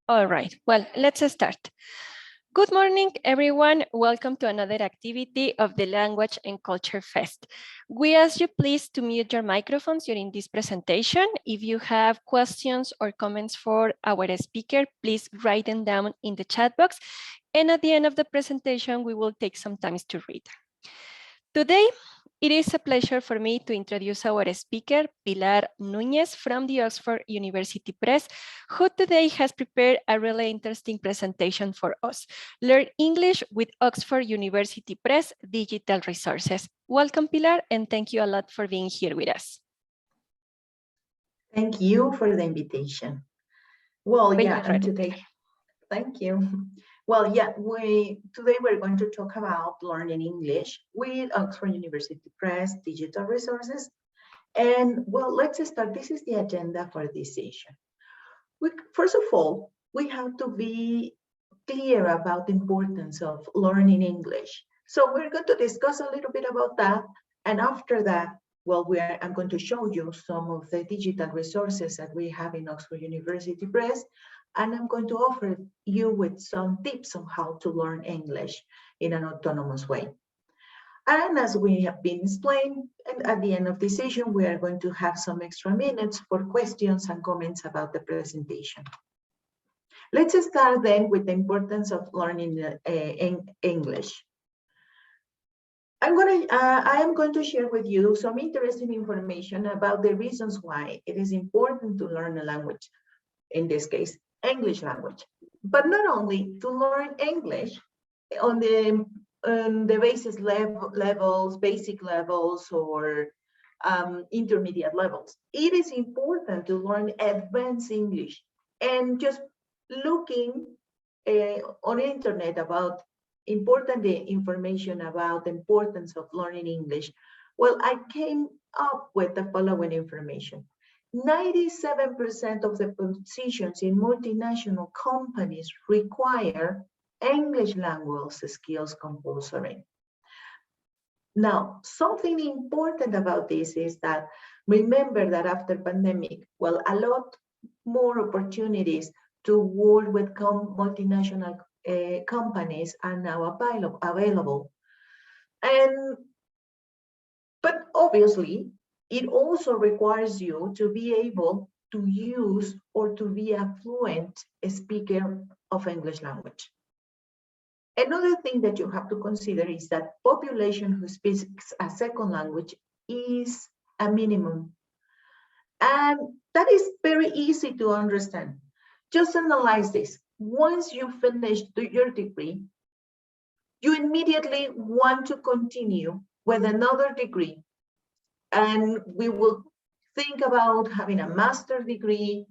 All right, well, let's start. Good morning, everyone. Welcome to another activity of the Language and Culture Fest. We ask you please to mute your microphones during this presentation. If you have questions or comments for our speaker, please write them down in the chat box. And at the end of the presentation, we will take some time to read. Today, it is a pleasure for me to introduce our speaker, Pilar Núñez from the Oxford University Press, who today has prepared a really interesting presentation for us. Learn English with Oxford University Press Digital Resources. Welcome, Pilar, and thank you a lot for being here with us. Thank you for the invitation. Well, and today, thank you. Well, today we're going to talk about learning English with Oxford University Press Digital Resources. And well, let's start. This is the agenda for this session. First of all, we have to be clear about the importance of learning English. So we're going to discuss a little bit about that. And after that, well, I'm going to show you some of the digital resources that we have in Oxford University Press. And I'm going to offer you with some tips on how to learn English in an autonomous way. And as we have been explained, and at the end of this session, we are going to have some extra minutes for questions and comments about the presentation. Let's start then with the importance of learning English. I am going to share with you some interesting information about the reasons why it is important to learn a language, in this case, English language. But not only to learn English on the basis levels, basic levels, or intermediate levels. It is important to learn advanced English. And just looking on the internet about important information about the importance of learning English, well, I came up with the following information. 97% of the positions in multinational companies require English language skills compulsory. Now, something important about this is that remember that after pandemic, well, a lot more opportunities to work with multinational companies are now available. But obviously, it also requires you to be able to use or to be a fluent speaker of English language. Another thing that you have to consider is that population who speaks a second language is a minimum. And that is very easy to understand. Just analyze this. Once you finish your degree, you immediately want to continue with another degree. And we will think about having a master's degree.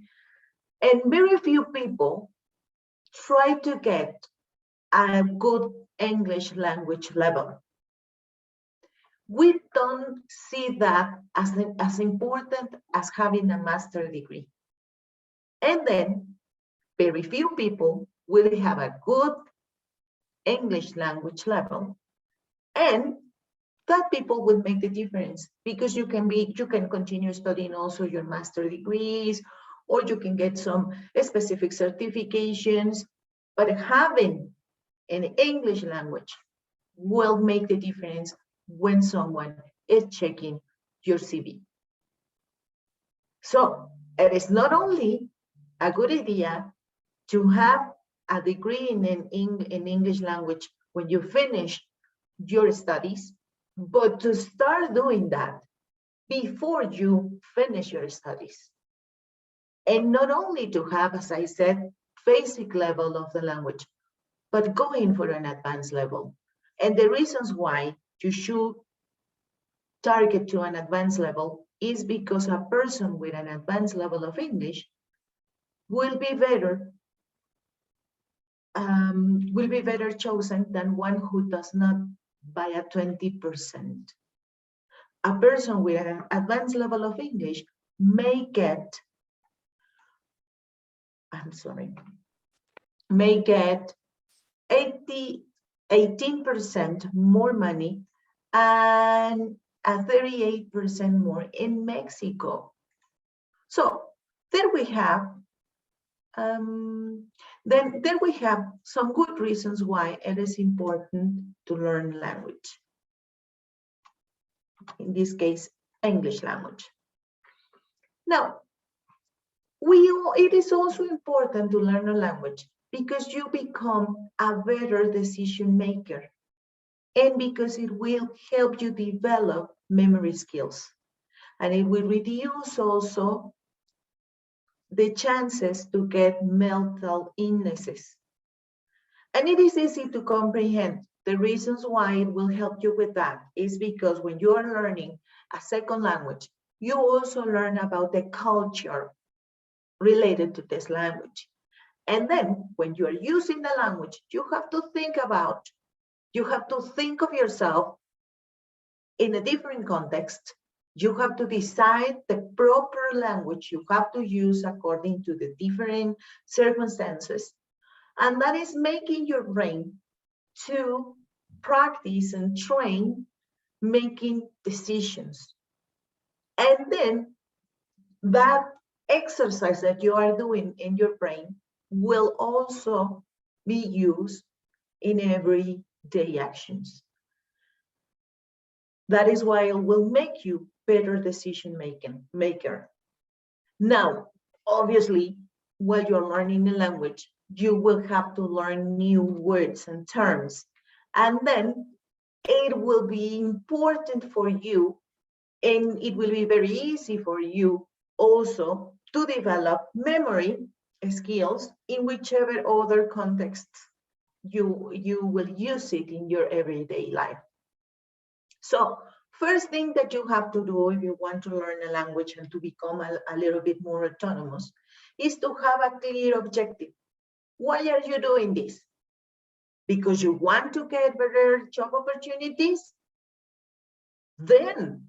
And very few people try to get a good English language level. We don't see that as important as having a master's degree. And then very few people will have a good English language level. And that people will make the difference because you can continue studying also your master's degrees, or you can get some specific certifications, but having an English language will make the difference when someone is checking your CV. So it is not only a good idea to have a degree in English language when you finish your studies, but to start doing that before you finish your studies. And not only to have, as I said, basic level of the language, but going for an advanced level. And the reasons why you should target to an advanced level is because a person with an advanced level of English will be better chosen than one who does not by a 20%. A person with an advanced level of English may get, 18% more money and a 38% more in Mexico. So there we have Then we have some good reasons why it is important to learn language. In this case, English language. Now, it is also important to learn a language because you become a better decision maker and because it will help you develop memory skills. And it will reduce also the chances to get mental illnesses. And it is easy to comprehend. The reasons why it will help you with that is because when you are learning a second language, you also learn about the culture related to this language. And then when you are using the language, you have to think of yourself in a different context. You have to decide the proper language you have to use according to the different circumstances. And that is making your brain to practice and train making decisions. And then that exercise that you are doing in your brain will also be used in everyday actions. That is why it will make you better decision maker. Now, obviously, while you're learning the language, you will have to learn new words and terms. And then it will be important for you, and it will be very easy for you also to develop memory skills in whichever other context you will use it in your everyday life. So first thing that you have to do if you want to learn a language and to become a little bit more autonomous is to have a clear objective. Why are you doing this? Because you want to get better job opportunities? Then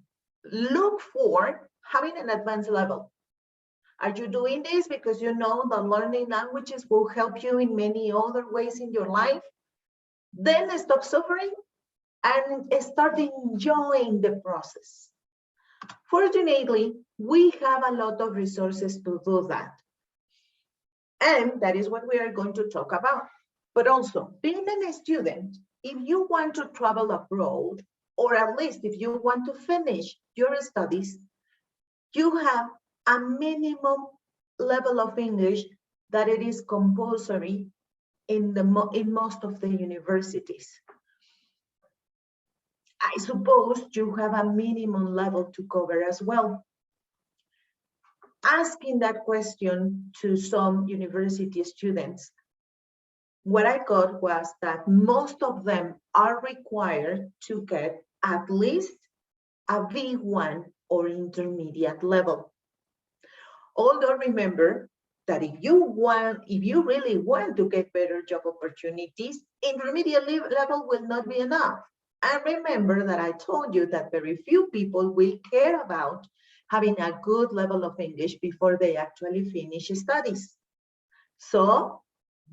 look for having an advanced level. Are you doing this because you know that learning languages will help you in many other ways in your life? Then stop suffering and start enjoying the process. Fortunately, we have a lot of resources to do that. And that is what we are going to talk about. But also, being a student, if you want to travel abroad, or at least if you want to finish your studies, you have a minimum level of English that it is compulsory in most of the universities. I suppose you have a minimum level to cover as well. Asking that question to some university students, what I got was that most of them are required to get at least a B1 or intermediate level. Although remember that if you really want to get better job opportunities, intermediate level will not be enough. And remember that I told you that very few people will care about having a good level of English before they actually finish studies. So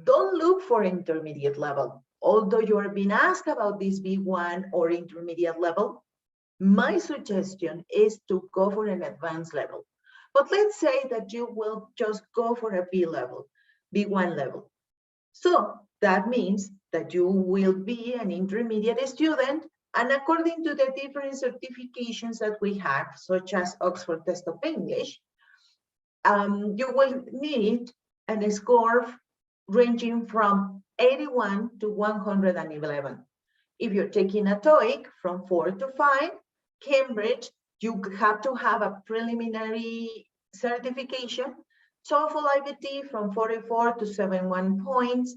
don't look for intermediate level. Although you are being asked about this B1 or intermediate level, my suggestion is to go for an advanced level. But let's say that you will just go for a B1 level. So that means that you will be an intermediate student, and according to the different certifications that we have, such as Oxford Test of English, you will need a score ranging from 81 to 111. If you're taking a TOEIC from 4 to 5, Cambridge, you have to have a preliminary certification, TOEFL IBT from 44 to 71 points,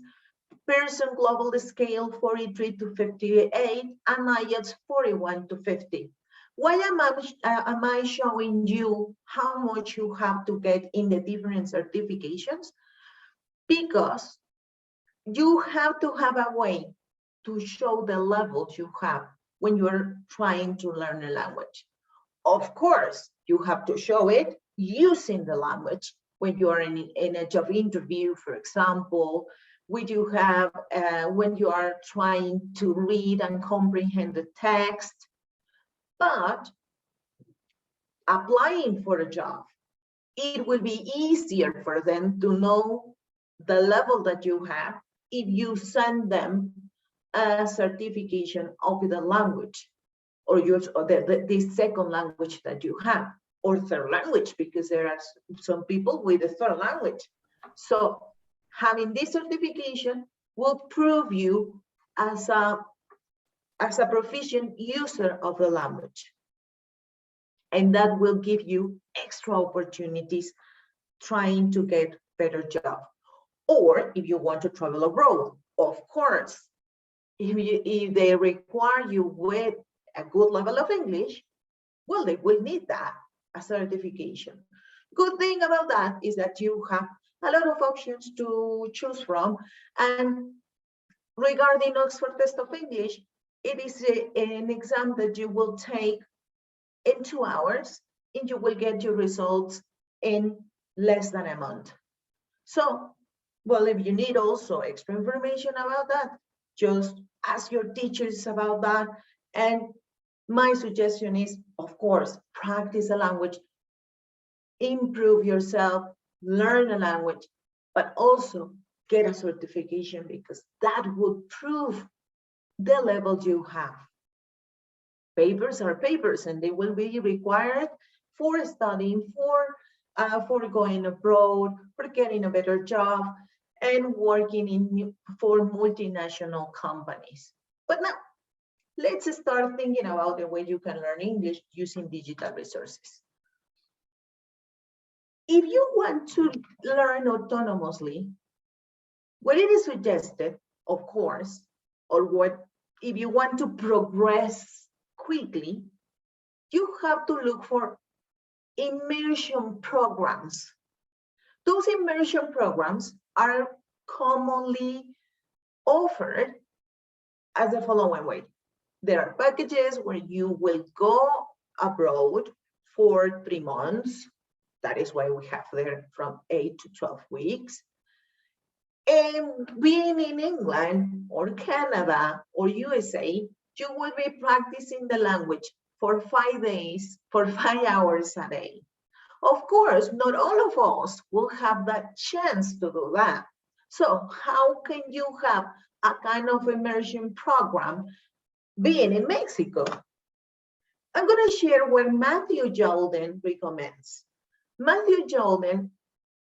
Pearson Global Scale 43 to 58, and IELTS 41 to 50. Why am I showing you how much you have to get in the different certifications? Because you have to have a way to show the levels you have when you're trying to learn a language. Of course, you have to show it using the language when you are in a job interview, for example, when you are trying to read and comprehend the text. But applying for a job, it will be easier for them to know the level that you have if you send them a certification of the language or the second language that you have, or third language, because there are some people with a third language. So having this certification will prove you as a proficient user of the language. And that will give you extra opportunities trying to get better job. Or if you want to travel abroad, of course, if they require you with a good level of English, well, they will need that, a certification. Good thing about that is that you have a lot of options to choose from. And regarding Oxford Test of English, it is an exam that you will take in 2 hours, and you will get your results in less than a month. So, well, if you need also extra information about that, just ask your teachers about that. And my suggestion is, of course, practice a language, improve yourself, learn a language, but also get a certification, because that would prove the level you have. Papers are papers, and they will be required for studying, for going abroad, for getting a better job, and working for multinational companies. But now, let's start thinking about the way you can learn English using digital resources. If you want to learn autonomously, what it is suggested, of course, or what if you want to progress quickly, you have to look for immersion programs. Those immersion programs are commonly offered as the following way. There are packages where you will go abroad for 3 months. That is why we have there from 8 to 12 weeks. And being in England or Canada or USA, you will be practicing the language for 5 days, for 5 hours a day. Of course, not all of us will have that chance to do that. So how can you have a kind of immersion program being in Mexico? I'm going to share what Matthew Jordan recommends. Matthew Jordan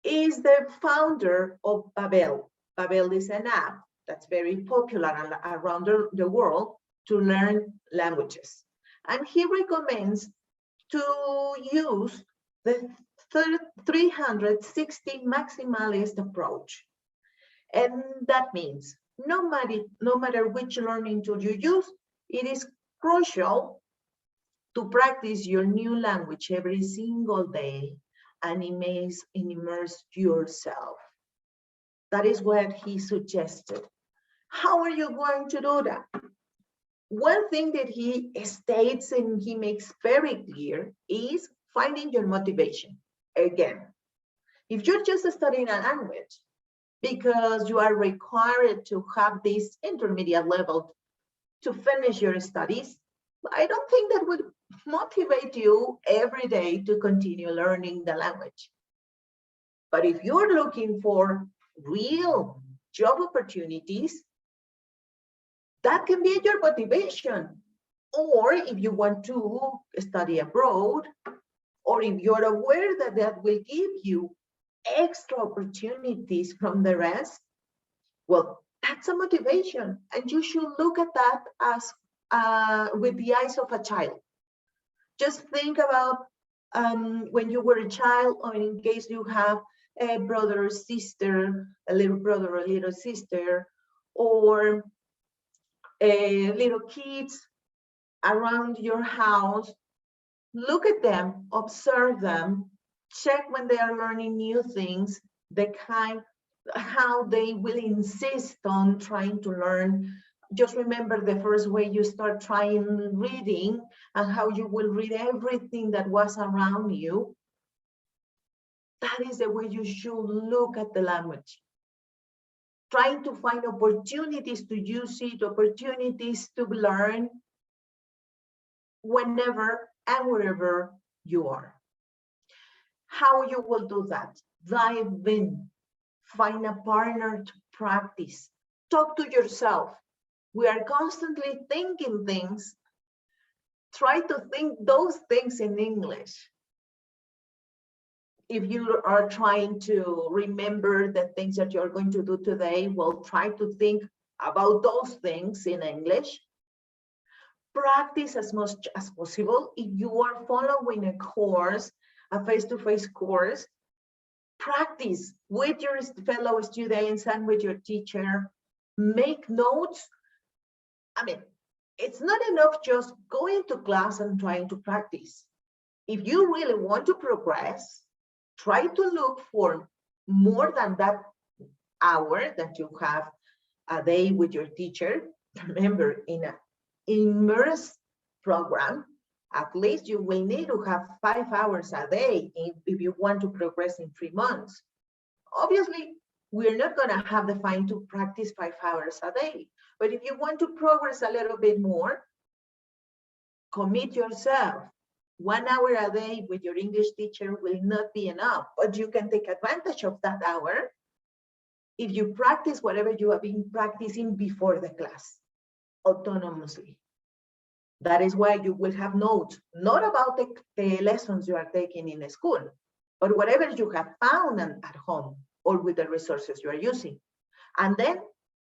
is the founder of Babel. Babel is an app that's very popular around the world to learn languages. And he recommends to use the 360 maximalist approach. And that means no matter which learning tool you use, it is crucial to practice your new language every single day and immerse yourself. That is what he suggested. How are you going to do that? One thing that he states and he makes very clear is finding your motivation. Again, if you're just studying a language because you are required to have this intermediate level to finish your studies, I don't think that would motivate you every day to continue learning the language. But if you're looking for real job opportunities, that can be your motivation. Or if you want to study abroad, or if you're aware that that will give you extra opportunities from the rest, well, that's a motivation. And you should look at that as with the eyes of a child. Just think about when you were a child, or in case you have a brother or sister, a little brother or little sister, or little kids around your house. Look at them, observe them, check when they are learning new things, how they will insist on trying to learn. Just remember the first way you start trying reading and how you will read everything that was around you. That is the way you should look at the language. Trying to find opportunities to use it, opportunities to learn whenever and wherever you are. How you will do that? Dive in. Find a partner to practice. Talk to yourself. We are constantly thinking things. Try to think those things in English. If you are trying to remember the things that you're going to do today, well, try to think about those things in English. Practice as much as possible. If you are following a course, a face-to-face course, practice with your fellow students and with your teacher. Make notes. I mean, it's not enough just going to class and trying to practice. If you really want to progress, try to look for more than that hour that you have a day with your teacher. Remember, in an immersion program, at least you will need to have 5 hours a day if you want to progress in 3 months. Obviously, we're not going to have the time to practice 5 hours a day. But if you want to progress a little bit more, commit yourself. 1 hour a day with your English teacher will not be enough, but you can take advantage of that hour if you practice whatever you have been practicing before the class autonomously. That is why you will have notes, not about the lessons you are taking in school, but whatever you have found at home or with the resources you are using. And then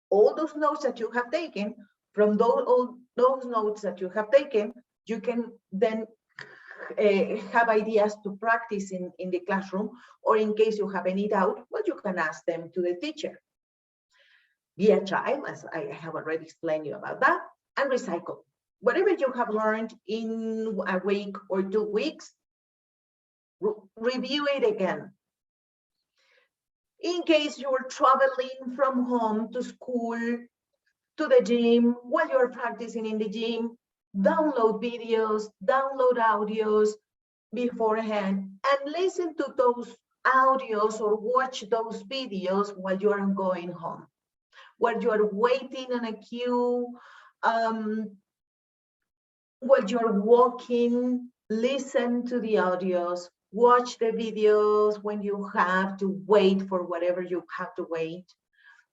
all those notes that you have taken, from all those notes that you have taken, you can then have ideas to practice in the classroom, or in case you have any doubt, well, you can ask them to the teacher. Be agile, as I have already explained you about that, and recycle. Whatever you have learned in a week or 2 weeks, review it again. In case you're traveling from home to school, to the gym, while you're practicing in the gym, download videos, download audios beforehand, and listen to those audios or watch those videos while you are going home. While you are waiting on a queue, while you're walking, listen to the audios, watch the videos when you have to wait for whatever you have to wait,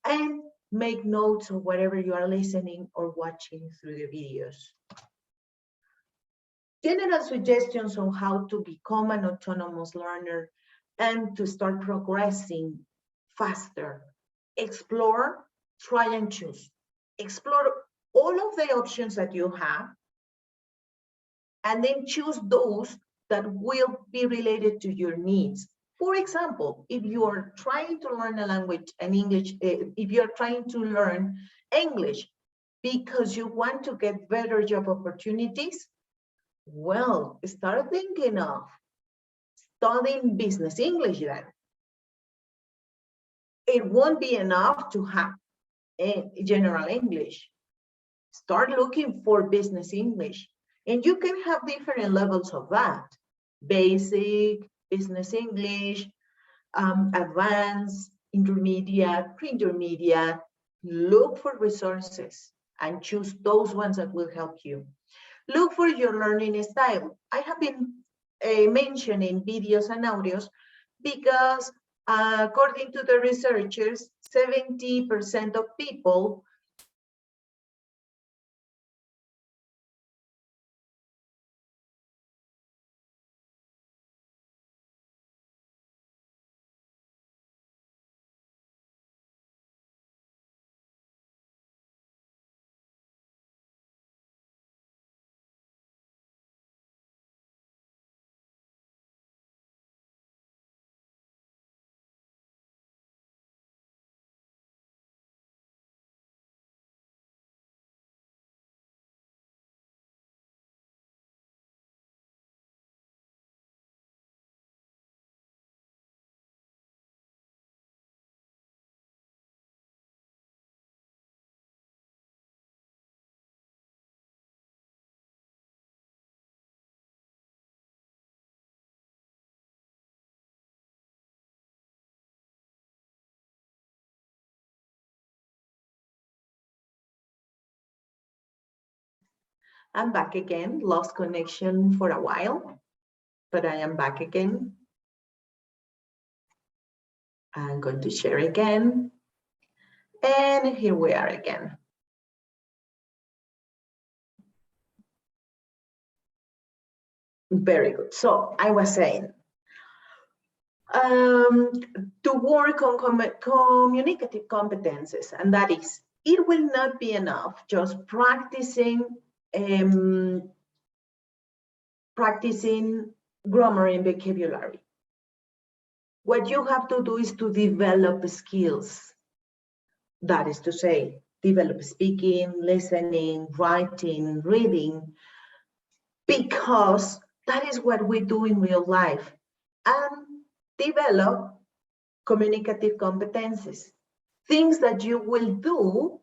and make notes of whatever you are listening or watching through the videos. General suggestions on how to become an autonomous learner and to start progressing faster. Explore, try and choose. Explore all of the options that you have, and then choose those that will be related to your needs. For example, if you are trying to learn a language, if you're trying to learn English because you want to get better job opportunities, well, start thinking of studying business English then. It won't be enough to have general English. Start looking for business English. And you can have different levels of that. Basic, business English, advanced, intermediate, pre-intermediate. Look for resources and choose those ones that will help you. Look for your learning style. I have been mentioning videos and audios because according to the researchers, 70% of people I'm back again, lost connection for a while, but I am back again. I'm going to share again. And here we are again. Very good. So I was saying, to work on communicative competences, and that is, it will not be enough just practicing grammar and vocabulary. What you have to do is to develop skills. That is to say, develop speaking, listening, writing, reading, because that is what we do in real life, and develop communicative competences, things that you will do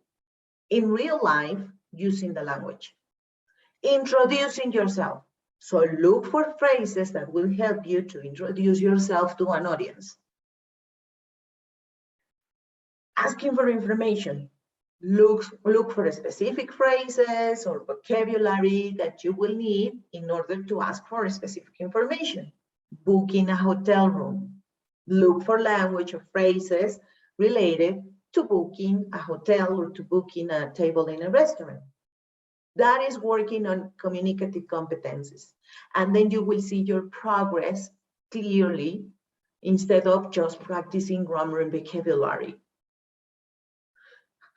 in real life using the language. Introducing yourself. So look for phrases that will help you to introduce yourself to an audience. Asking for information. Look for specific phrases or vocabulary that you will need in order to ask for specific information. Booking a hotel room. Look for language or phrases related to booking a hotel or to booking a table in a restaurant. That is working on communicative competences. And then you will see your progress clearly instead of just practicing grammar and vocabulary.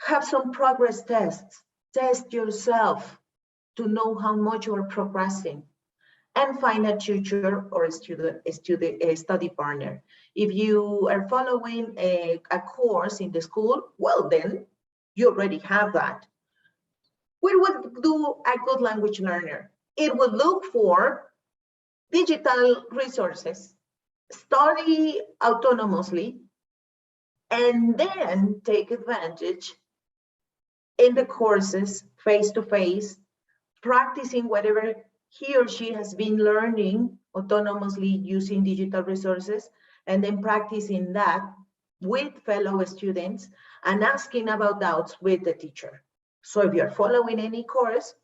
Have some progress tests. Test yourself to know how much you are progressing, and find a tutor or a study partner. If you are following a course in the school, well, then you already have that. What would do a good language learner? It would look for digital resources, study autonomously, and then take advantage in the courses face-to-face, practicing whatever he or she has been learning autonomously using digital resources, and then practicing that with fellow students and asking about doubts with the teacher. So if you're following any course,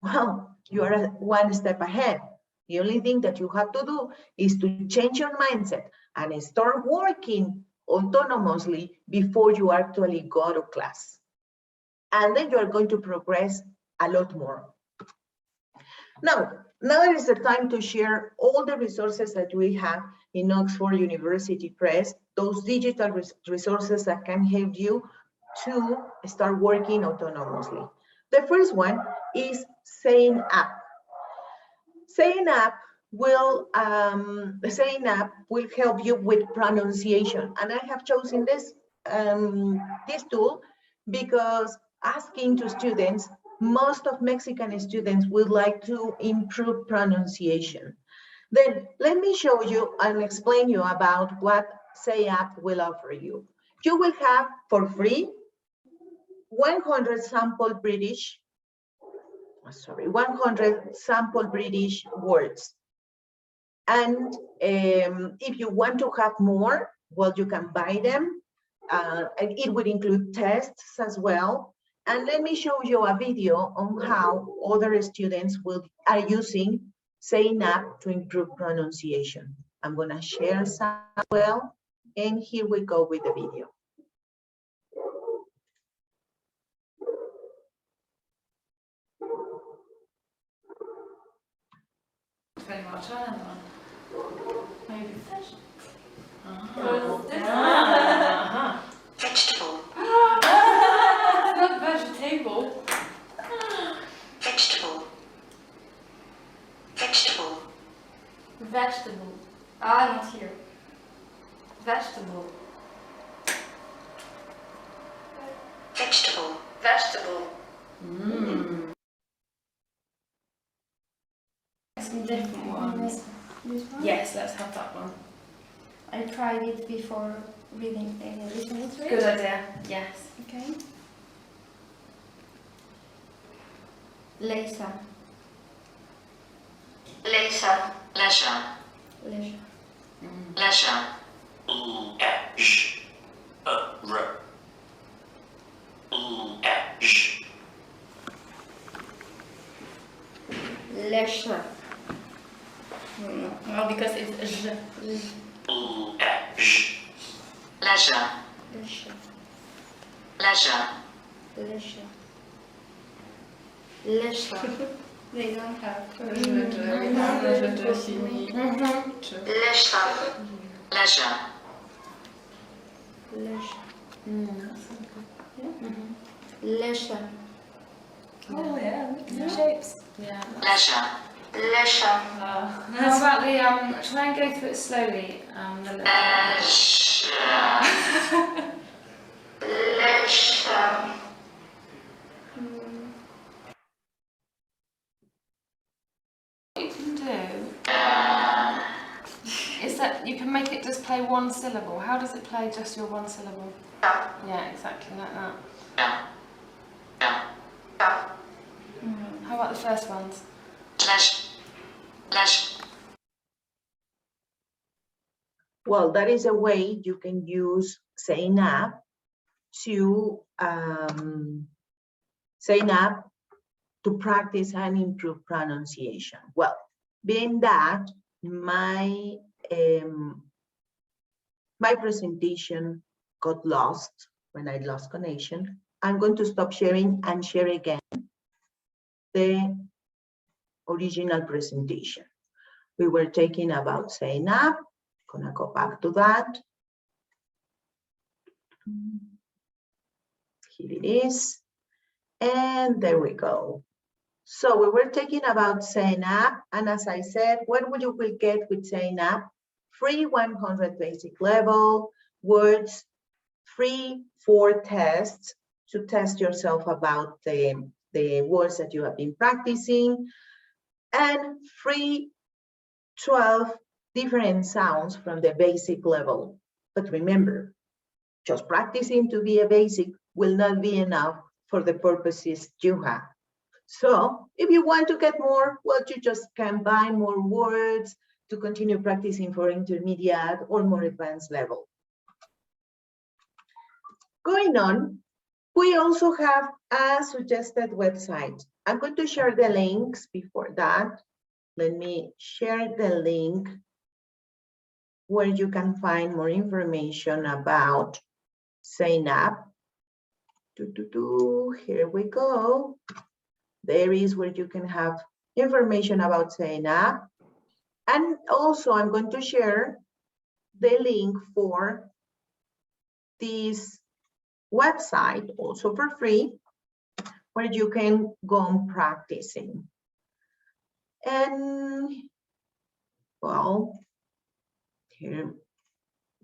well, you are one step ahead. The only thing that you have to do is to change your mindset and start working autonomously before you actually go to class. And then you are going to progress a lot more. Now is the time to share all the resources that we have in Oxford University Press, those digital resources that can help you to start working autonomously. The first one is Saying App. Saying App will help you with pronunciation, and I have chosen this tool because asking to students, most of Mexican students would like to improve pronunciation. Then let me show you and explain you about what Say App will offer you. You will have for free 100 sample British words. And if you want to have more, well, you can buy them. And it would include tests as well. And let me show you a video on how other students are using Saying App to improve pronunciation. I'm gonna share some as well. And here we go with the video. Maybe fish. Vegetable. Not vegetable. Vegetable. Vegetable. Vegetable. Ah, not here. Vegetable. Vegetable. Vegetable. Some different ones. This one? Yes, let's have that one. I tried it before reading listening to it. Good idea. Yes. Okay. Leisure. Leisure. Leisure. Leisure. Leisure. Leisure. No, because it's Leisure. leisure, Leisure. Leisure. They don't have. leisure, leisure, Leisure. That's so good. Leisure. Oh yeah, shapes. Yeah. leisure, leisure, How about the try and go through it slowly. The little- leisure, What you can do is that you can make it just play one syllable. How does it play just your one syllable? Yeah, exactly like that. How about the first ones? leisure, leisure, Well, that is a way you can use saying up to practice and improve pronunciation. Well, being that my presentation got lost when I lost connection, I'm going to stop sharing and share again the original presentation. We were talking about saying up. Gonna go back to that. Here it is. And there we go. So we were talking about saying up, and as I said, what will you get with saying up? Free 100 basic level words, free 4 tests to test yourself about the words that you have been practicing, and free 12 different sounds from the basic level. But remember, just practicing to be a basic will not be enough for the purposes you have. So if you want to get more, well, you just combine more words to continue practicing for intermediate or more advanced level. Going on, we also have a suggested website. I'm going to share the links before that. Let me share the link where you can find more information about saying up. Here we go. There is where you can have information about saying up. And also I'm going to share the link for this website, also for free, where you can go on practicing. And well, here,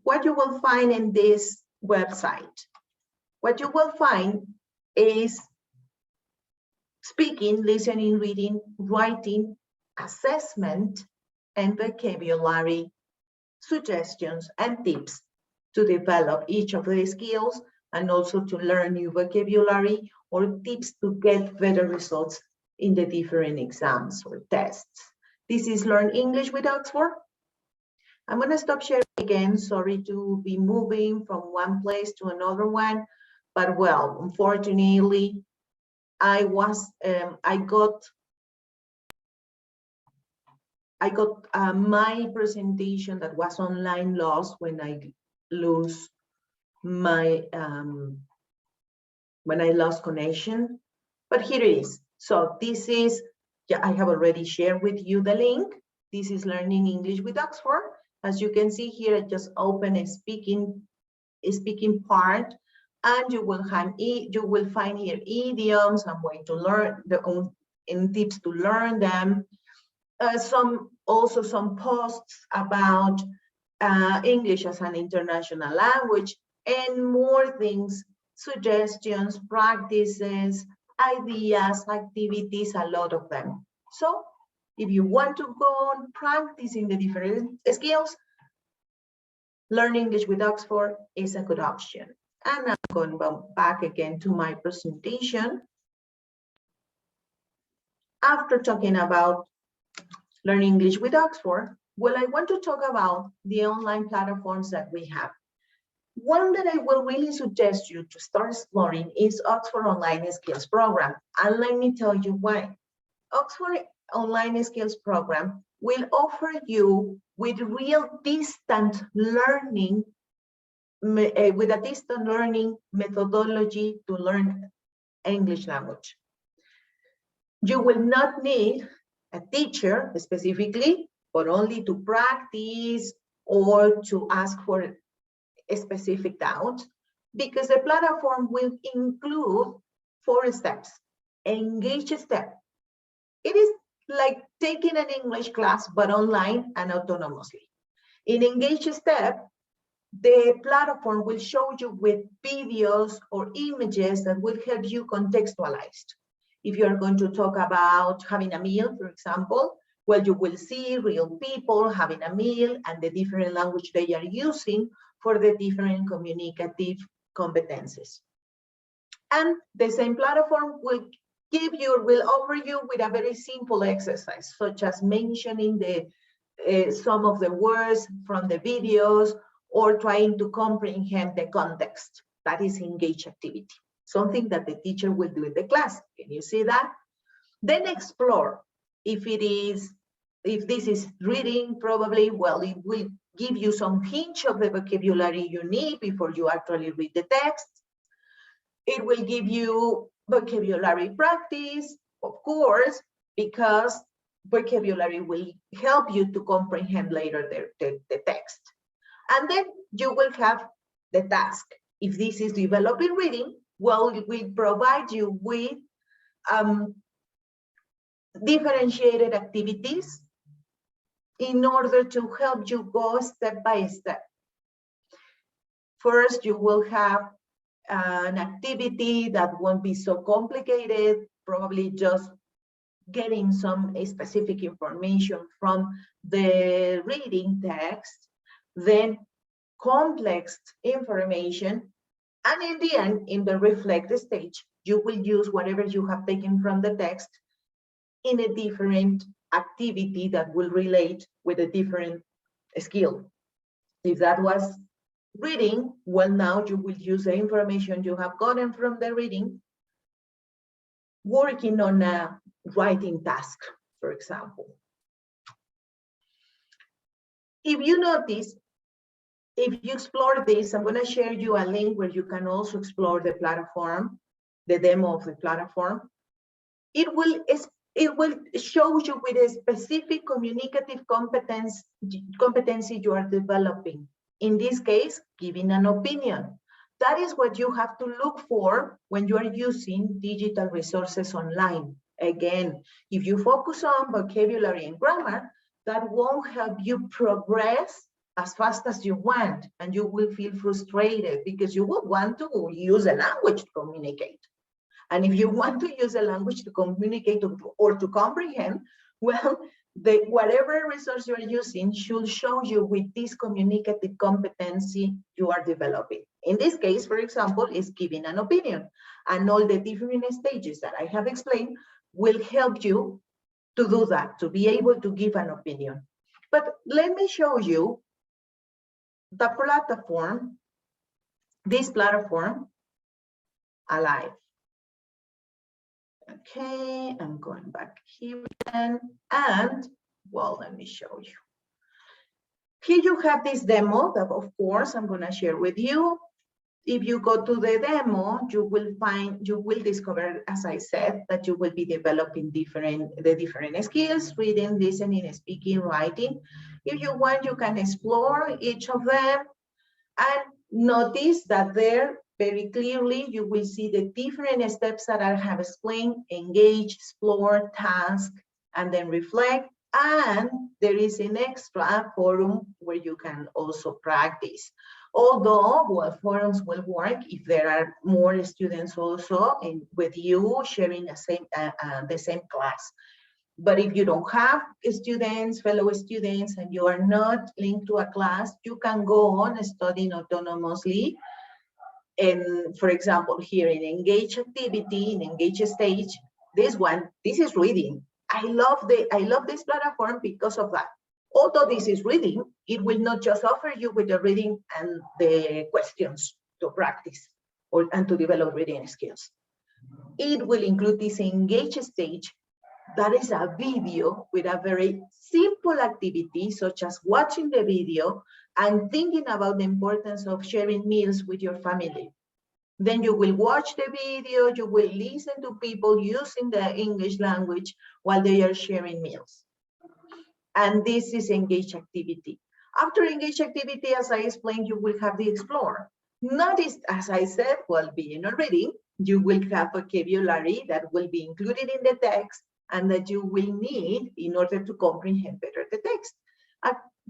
what you will find in this website, what you will find is speaking, listening, reading, writing, assessment, and vocabulary suggestions and tips to develop each of the skills, and also to learn new vocabulary or tips to get better results in the different exams or tests. This is Learn English with Oxford. I'm going to stop sharing again. Sorry to be moving from one place to another one, but well, unfortunately, I got my presentation that was online lost when I lose my when I lost connection, but here it is. So this is, yeah, I have already shared with you the link. This is Learning English with Oxford. As you can see here, I just open a speaking part, and you will find here idioms and way to learn and tips to learn them. Some posts about English as an international language, and more things, suggestions, practices, ideas, activities, a lot of them. So if you want to go on practicing the different skills, Learn English with Oxford is a good option. And I'm going back again to my presentation. After talking about Learn English with Oxford, well, I want to talk about the online platforms that we have. One that I will really suggest you to start exploring is Oxford Online Skills Program. And let me tell you why. Oxford Online Skills Program will offer you with real distant learning with a distant learning methodology to learn English language. You will not need a teacher specifically, but only to practice or to ask for a specific doubt, because the platform will include 4 steps. Engage step. It is like taking an English class, but online and autonomously. In Engage step, the platform will show you with videos or images that will help you contextualize. If you're going to talk about having a meal, for example, well, you will see real people having a meal and the different language they are using for the different communicative competencies. And the same platform will offer you with a very simple exercise, such as mentioning some of the words from the videos or trying to comprehend the context. That is engaged activity, something that the teacher will do in the class. Can you see that? Then explore. If this is reading, probably, well, it will give you some hint of the vocabulary you need before you actually read the text. It will give you vocabulary practice, of course, because vocabulary will help you to comprehend later the text. And then you will have the task. If this is developing reading, well, it will provide you with differentiated activities in order to help you go step by step. First, you will have an activity that won't be so complicated, probably just getting some specific information from the reading text, then complex information, and in the end, in the reflect stage, you will use whatever you have taken from the text in a different activity that will relate with a different skill. If that was reading, well, now you will use the information you have gotten from the reading, working on a writing task, for example. If you notice, if you explore this, I'm going to share you a link where you can also explore the platform, the demo of the platform. It will show you with a specific communicative competency you are developing. In this case, giving an opinion. That is what you have to look for when you are using digital resources online. Again, if you focus on vocabulary and grammar, that won't help you progress as fast as you want, and you will feel frustrated because you will want to use a language to communicate. And if you want to use a language to communicate or to comprehend, well, whatever resource you are using should show you with this communicative competency you are developing. In this case, for example, is giving an opinion. And all the different stages that I have explained will help you to do that, to be able to give an opinion. But let me show you the platform, this platform, alive. Okay, I'm going back here and well, let me show you. Here you have this demo that, of course, I'm going to share with you. If you go to the demo, you will discover, as I said, that you will be developing the different skills: reading, listening, speaking, writing. If you want, you can explore each of them and notice that there very clearly you will see the different steps that I have explained: engage, explore, task, and then reflect. And there is an extra forum where you can also practice. Although, well, forums will work if there are more students also with you sharing the same class. But if you don't have students, fellow students, and you are not linked to a class, you can go on studying autonomously. And for example, here in engage activity, in engage stage, this is reading. I love this platform because of that. Although this is reading, it will not just offer you with the reading and the questions to practice and to develop reading skills. It will include this engage stage. That is a video with a very simple activity, such as watching the video and thinking about the importance of sharing meals with your family. Then you will watch the video, you will listen to people using the English language while they are sharing meals. And this is engaged activity. After engaged activity, as I explained, you will have the explore. Notice, as I said, while being or reading, you will have vocabulary that will be included in the text and that you will need in order to comprehend better the text.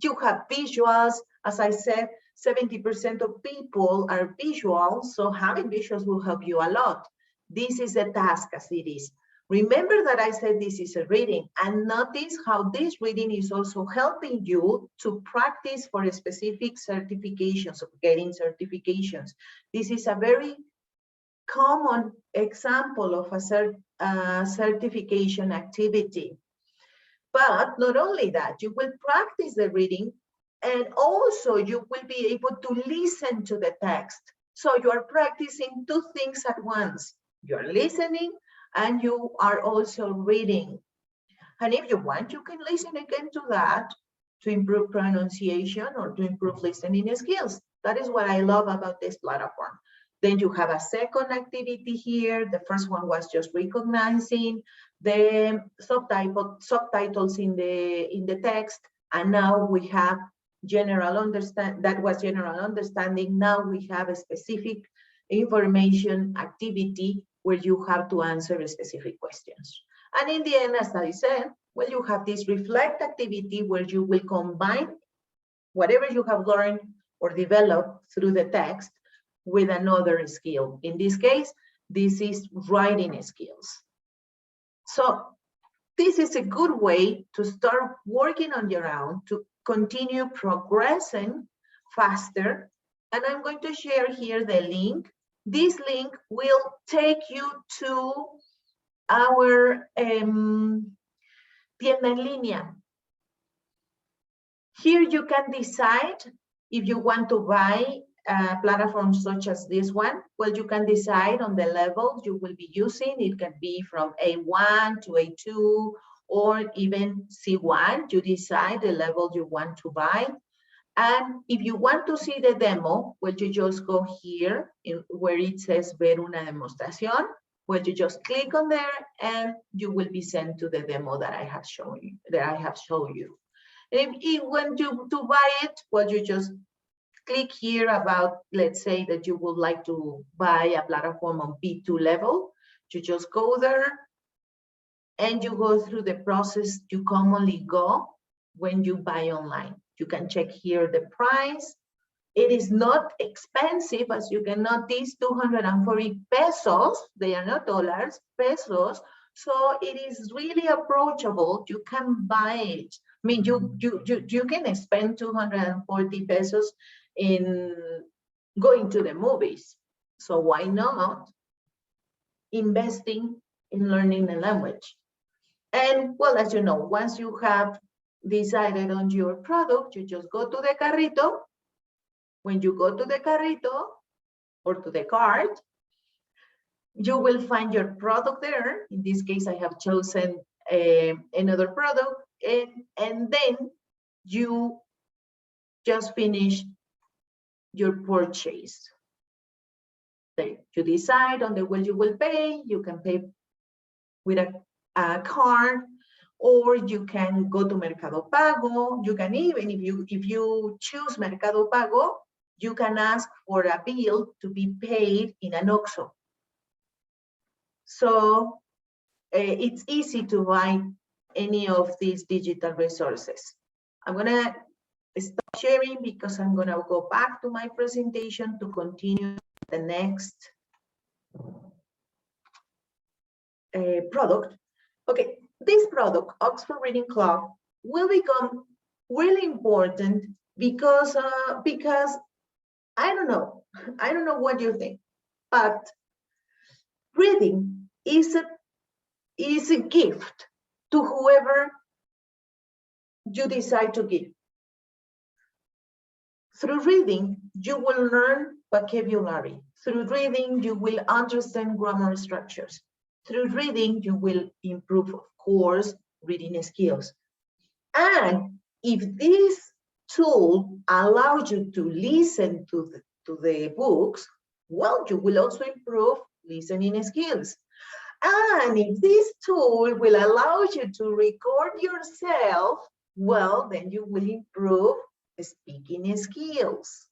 You have visuals, as I said, 70% of people are visual, so having visuals will help you a lot. This is a task as it is. Remember that I said this is a reading, and notice how this reading is also helping you to practice for specific certifications, of getting certifications. This is a very common example of a certification activity. But not only that, you will practice the reading, and also you will be able to listen to the text. So you are practicing two things at once. You're listening and you are also reading. And if you want, you can listen again to that to improve pronunciation or to improve listening skills. That is what I love about this platform. Then you have a second activity here. The first one was just recognizing the subtitles in the text, and now we have general understanding. That was general understanding. Now we have a specific information activity where you have to answer specific questions. And in the end, as I said, well, you have this reflect activity where you will combine whatever you have learned or developed through the text with another skill. In this case, this is writing skills. So this is a good way to start working on your own, to continue progressing faster. And I'm going to share here the link. This link will take you to our tienda en línea. Here you can decide if you want to buy platforms such as this one. Well, you can decide on the level you will be using. It can be from A1 to A2 or even C1. You decide the level you want to buy. And if you want to see the demo, well, you just go here where it says ver una demostración. Well, you just click on there and you will be sent to the demo that I have shown you. And if you want to buy it, well, you just click here about, let's say that you would like to buy a platform on B2 level. You just go there and you go through the process you commonly go when you buy online. You can check here the price. It is not expensive, as you can notice, 240 pesos. They are not dollars, pesos. So it is really approachable. You can buy it. I mean, you can spend 240 pesos in going to the movies. So why not investing in learning a language? And well, as you know, once you have decided on your product, you just go to the carrito. When you go to the carrito or to the cart, you will find your product there. In this case, I have chosen another product, and then you just finish your purchase. Then you decide on the way you will pay. You can pay with a card, or you can go to Mercado Pago. You can even, if you choose Mercado Pago, you can ask for a bill to be paid in an OXXO. So it's easy to buy any of these digital resources. I'm gonna stop sharing because I'm gonna go back to my presentation to continue the next product. Okay, this product, Oxford Reading Club, will become really important because I don't know what you think, but reading is a gift to whoever you decide to give. Through reading, you will learn vocabulary. Through reading, you will understand grammar structures. Through reading, you will improve, of course, reading skills. And if this tool allows you to listen to the books, well, you will also improve listening skills. And if this tool will allow you to record yourself, well, then you will improve speaking skills.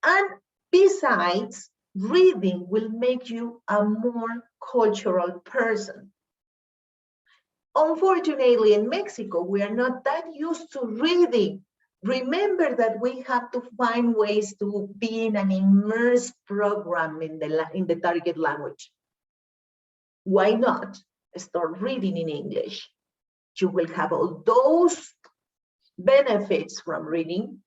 And besides, reading will make you a more cultural person. Unfortunately, in Mexico, we are not that used to reading. Remember that we have to find ways to be in an immersed program in the target language. Why not start reading in English? You will have all those benefits from reading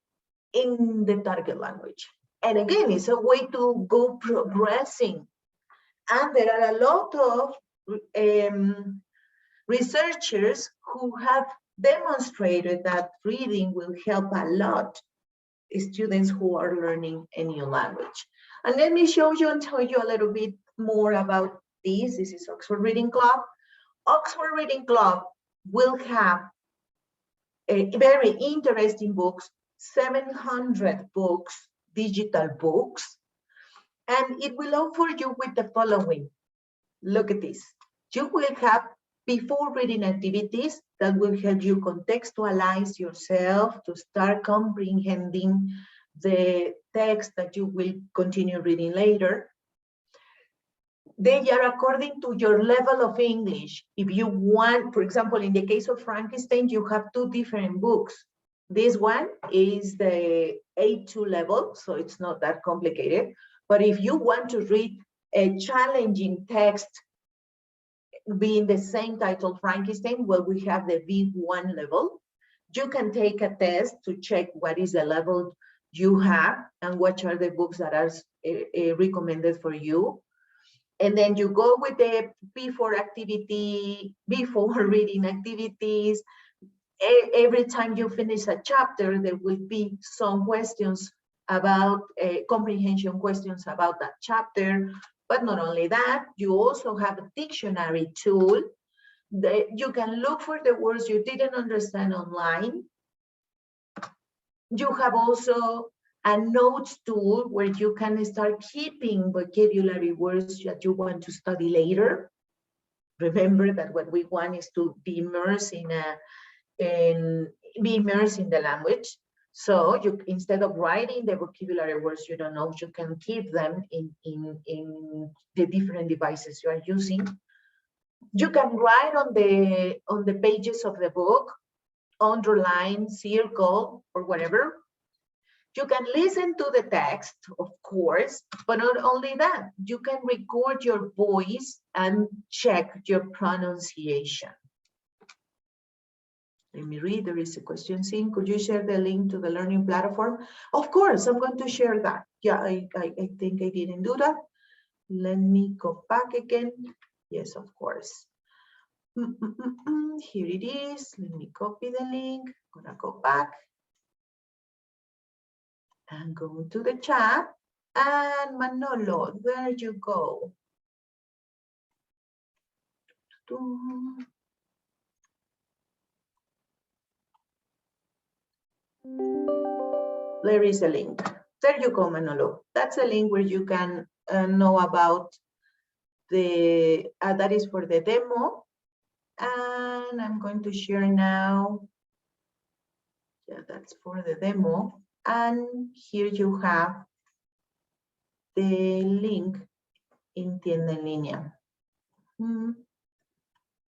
in the target language. And again, it's a way to go progressing. And there are a lot of researchers who have demonstrated that reading will help a lot students who are learning a new language. And let me show you and tell you a little bit more about this. This is Oxford Reading Club. Oxford Reading Club will have very interesting books, 700 books, digital books, and it will offer you with the following. Look at this. You will have before reading activities that will help you contextualize yourself to start comprehending the text that you will continue reading later. They are according to your level of English. If you want, for example, in the case of Frankenstein, you have two different books. This one is the A2 level, so it's not that complicated. But if you want to read a challenging text being the same title, Frankenstein, well, we have the B1 level. You can take a test to check what is the level you have and what are the books that are recommended for you. And then you go with the before reading activities. Every time you finish a chapter, there will be some questions about comprehension questions about that chapter. But not only that, you also have a dictionary tool that you can look for the words you didn't understand online. You have also a notes tool where you can start keeping vocabulary words that you want to study later. Remember that what we want is to be immersed in the language. So you, instead of writing the vocabulary words you don't know, you can keep them in the different devices you are using. You can write on the pages of the book, underline, circle, or whatever. You can listen to the text, of course, but not only that, you can record your voice and check your pronunciation. Let me read, there is a question saying, could you share the link to the learning platform? Of course, I'm going to share that. Yeah, I think I didn't do that. Let me go back again. Yes, of course. Here it is. Let me copy the link. I'm gonna go back and go to the chat. And Manolo, there you go. There is a link. There you go, Manolo. That's a link where you can know about the, that is for the demo. And I'm going to share now. Yeah, that's for the demo. And here you have the link in Tienda en Línea.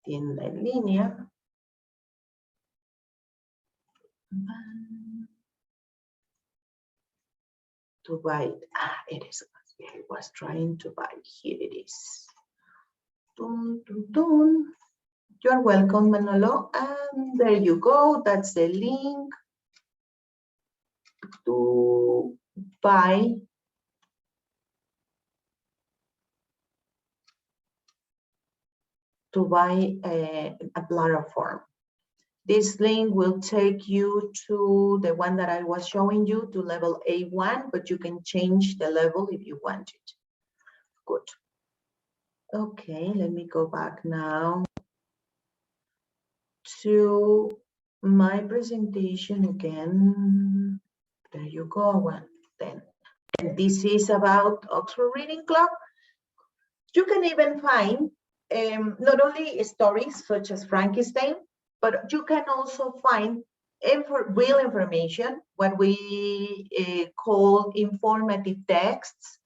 Tienda en Línea. To buy it. It is. I was trying to buy. Here it is. Dun, dun, dun. You're welcome, Manolo. And there you go. That's the link to buy a platform. This link will take you to the one that I was showing you, to level A1, but you can change the level if you want it. Good. Okay, let me go back now to my presentation again. There you go. And this is about Oxford Reading Club. You can even find not only stories such as Frankenstein, but you can also find real information, what we call informative texts.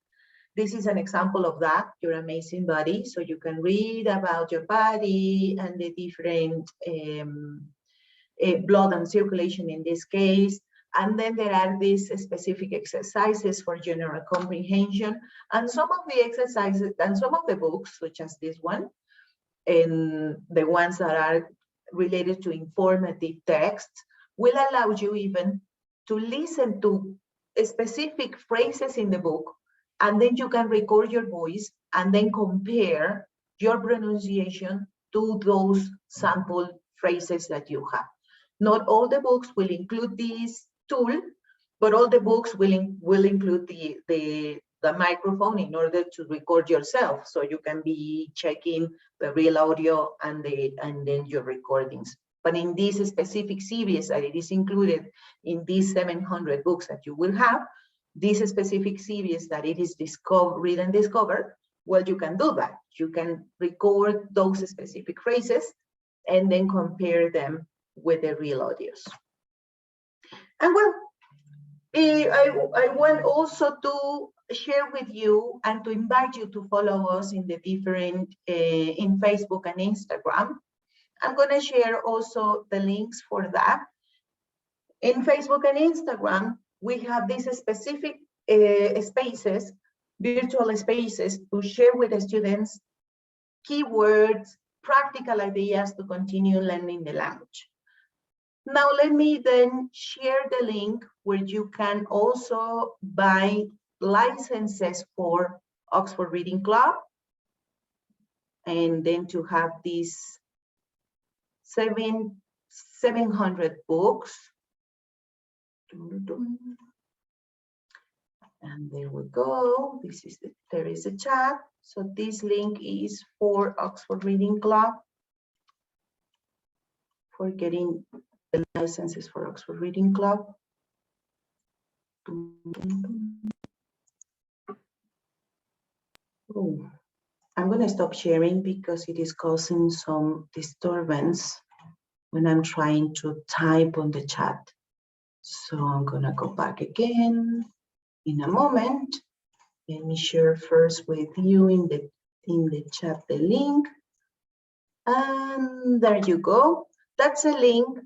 This is an example of that, Your Amazing Body. So you can read about your body and the different blood and circulation in this case. And then there are these specific exercises for general comprehension. And some of the exercises and some of the books, such as this one, and the ones that are related to informative texts, will allow you even to listen to specific phrases in the book, and then you can record your voice and then compare your pronunciation to those sample phrases that you have. Not all the books will include this tool, but all the books will include the microphone in order to record yourself, so you can be checking the real audio and then your recordings. But in this specific series that it is included in these 700 books that you will have, this specific series that it is read and discover, well, you can do that. You can record those specific phrases and then compare them with the real audios. And well, I want also to share with you and to invite you to follow us in the different, in Facebook and Instagram. I'm gonna share also the links for that. In Facebook and Instagram, we have these specific spaces, virtual spaces, to share with the students keywords, practical ideas to continue learning the language. Now, let me then share the link where you can also buy licenses for Oxford Reading Club, and then to have these 700 books. And there we go. There is a chat. So this link is for Oxford Reading Club, for getting the licenses for Oxford Reading Club. Oh, I'm going to stop sharing because it is causing some disturbance when I'm trying to type on the chat. So I'm going to go back again in a moment. Let me share first with you in the chat the link. And there you go. That's a link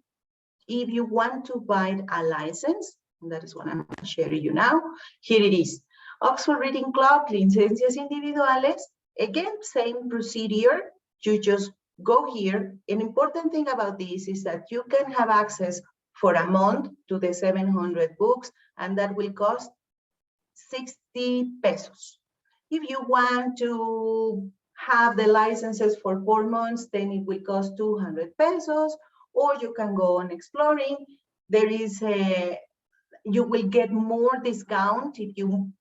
if you want to buy a license. And that is what I'm sharing you now. Here it is. Oxford Reading Club, licencias individuales. Again, same procedure. You just go here. An important thing about this is that you can have access for a month to the 700 books, and that will cost 60 pesos. If you want to have the licenses for 4 months, then it will cost 200 pesos, or you can go on exploring. There is you will get more discount if you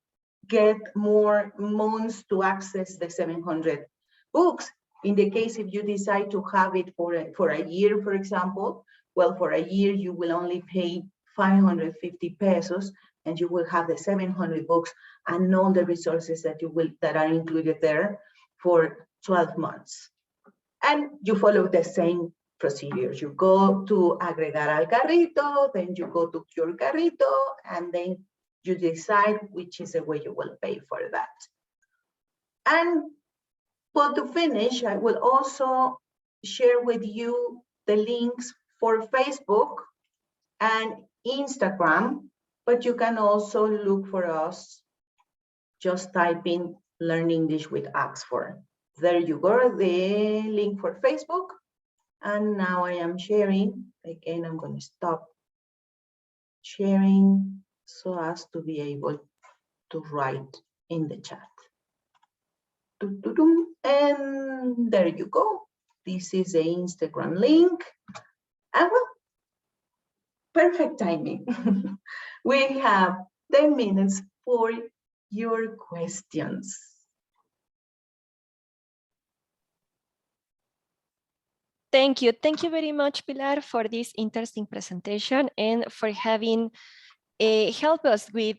get more months to access the 700 books. In the case if you decide to have it for a year, for example, well, for a year you will only pay 550 pesos, and you will have the 700 books and all the resources that are included there for 12 months. And you follow the same procedures. You go to agregar al carrito, then you go to your carrito, and then you decide which is the way you will pay for that. And well, to finish, I will also share with you the links for Facebook and Instagram, but you can also look for us just type in Learn English with Oxford. There you go, the link for Facebook. And now I am sharing. Again, I'm going to stop sharing so as to be able to write in the chat. And there you go. This is the Instagram link. And well, perfect timing. We have 10 minutes for your questions. Thank you. Thank you very much, Pilar, for this interesting presentation and for having help us with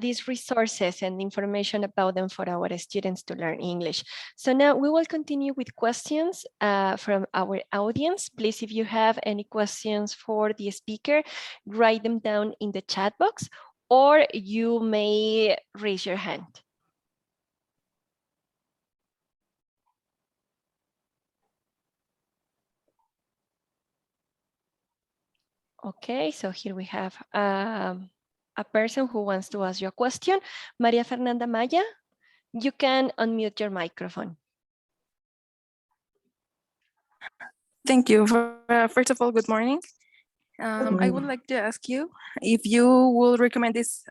these resources and information about them for our students to learn English. So now we will continue with questions from our audience. Please, if you have any questions for the speaker, write them down in the chat box, or you may raise your hand. Okay, so here we have a person who wants to ask you a question. Maria Fernanda Maya, you can unmute your microphone. Thank you. First of all, good morning. I would like to ask you if you will recommend this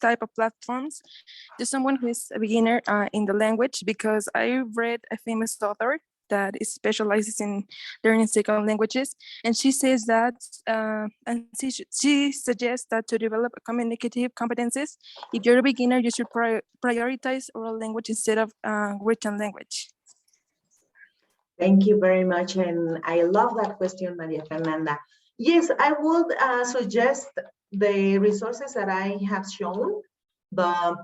type of platforms to someone who is a beginner in the language, because I read a famous author that specializes in learning second languages, and she says that and she suggests that to develop communicative competencies, if you're a beginner, you should prioritize oral language instead of written language. Thank you very much, and I love that question, Maria Fernanda. Yes, I would suggest the resources that I have shown, the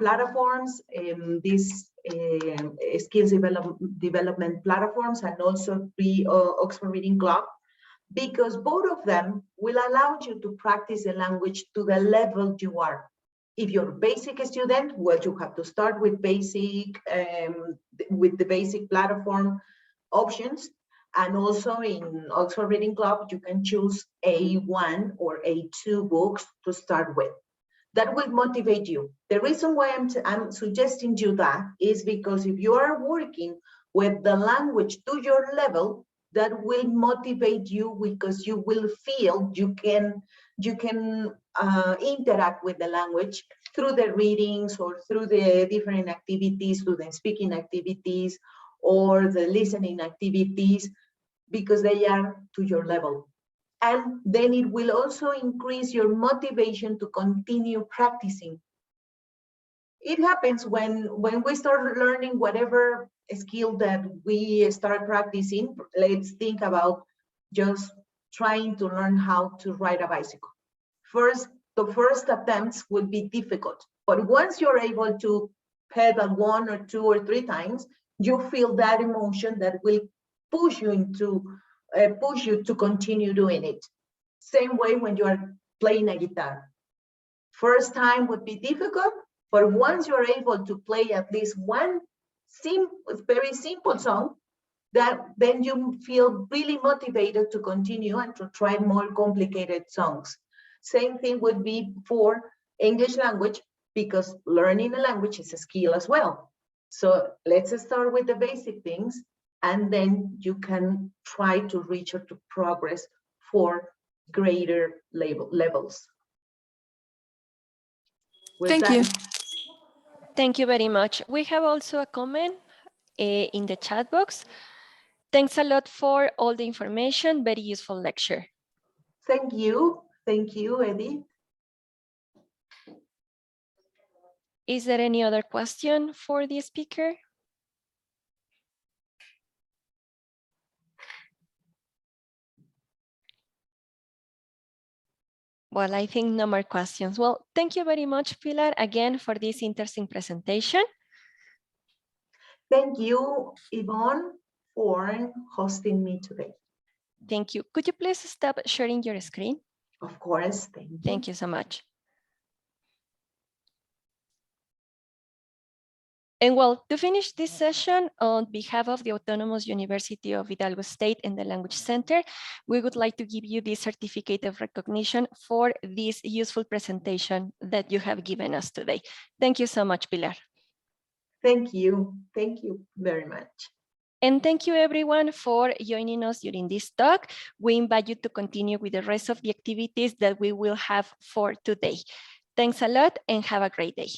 platforms, these skills development platforms, and also the Oxford Reading Club, because both of them will allow you to practice the language to the level you are. If you're a basic student, well, you have to start with basic, with the basic platform options. And also in Oxford Reading Club, you can choose A1 or A2 books to start with. That will motivate you. The reason why I'm suggesting you that is because if you are working with the language to your level, that will motivate you, because you will feel you can interact with the language through the readings or through the different activities, through the speaking activities or the listening activities, because they are to your level. And then it will also increase your motivation to continue practicing. It happens when we start learning whatever skill that we start practicing. Let's think about just trying to learn how to ride a bicycle. The first attempts will be difficult, but once you're able to pedal 1 or 2 or 3 times, you feel that emotion that will push you to continue doing it. Same way when you are playing a guitar. First time would be difficult, but once you're able to play at least one very simple song, then you feel really motivated to continue and to try more complicated songs. Same thing would be for English language, because learning a language is a skill as well. So let's start with the basic things, and then you can try to reach or to progress for greater levels. Thank you. Thank you very much. We have also a comment in the chat box. Thanks a lot for all the information. Very useful lecture. Thank you. Thank you, Eddie. Is there any other question for the speaker? Well, I think no more questions. Well, thank you very much, Pilar, again for this interesting presentation. Thank you, Yvonne, for hosting me today. Thank you. Could you please stop sharing your screen? Of course, thank you. Thank you so much. And well, to finish this session, on behalf of the Autonomous University of Hidalgo State and the Language Center, we would like to give you this certificate of recognition for this useful presentation that you have given us today. Thank you so much, Pilar. Thank you. Thank you very much. And thank you everyone for joining us during this talk. We invite you to continue with the rest of the activities that we will have for today. Thanks a lot and have a great day.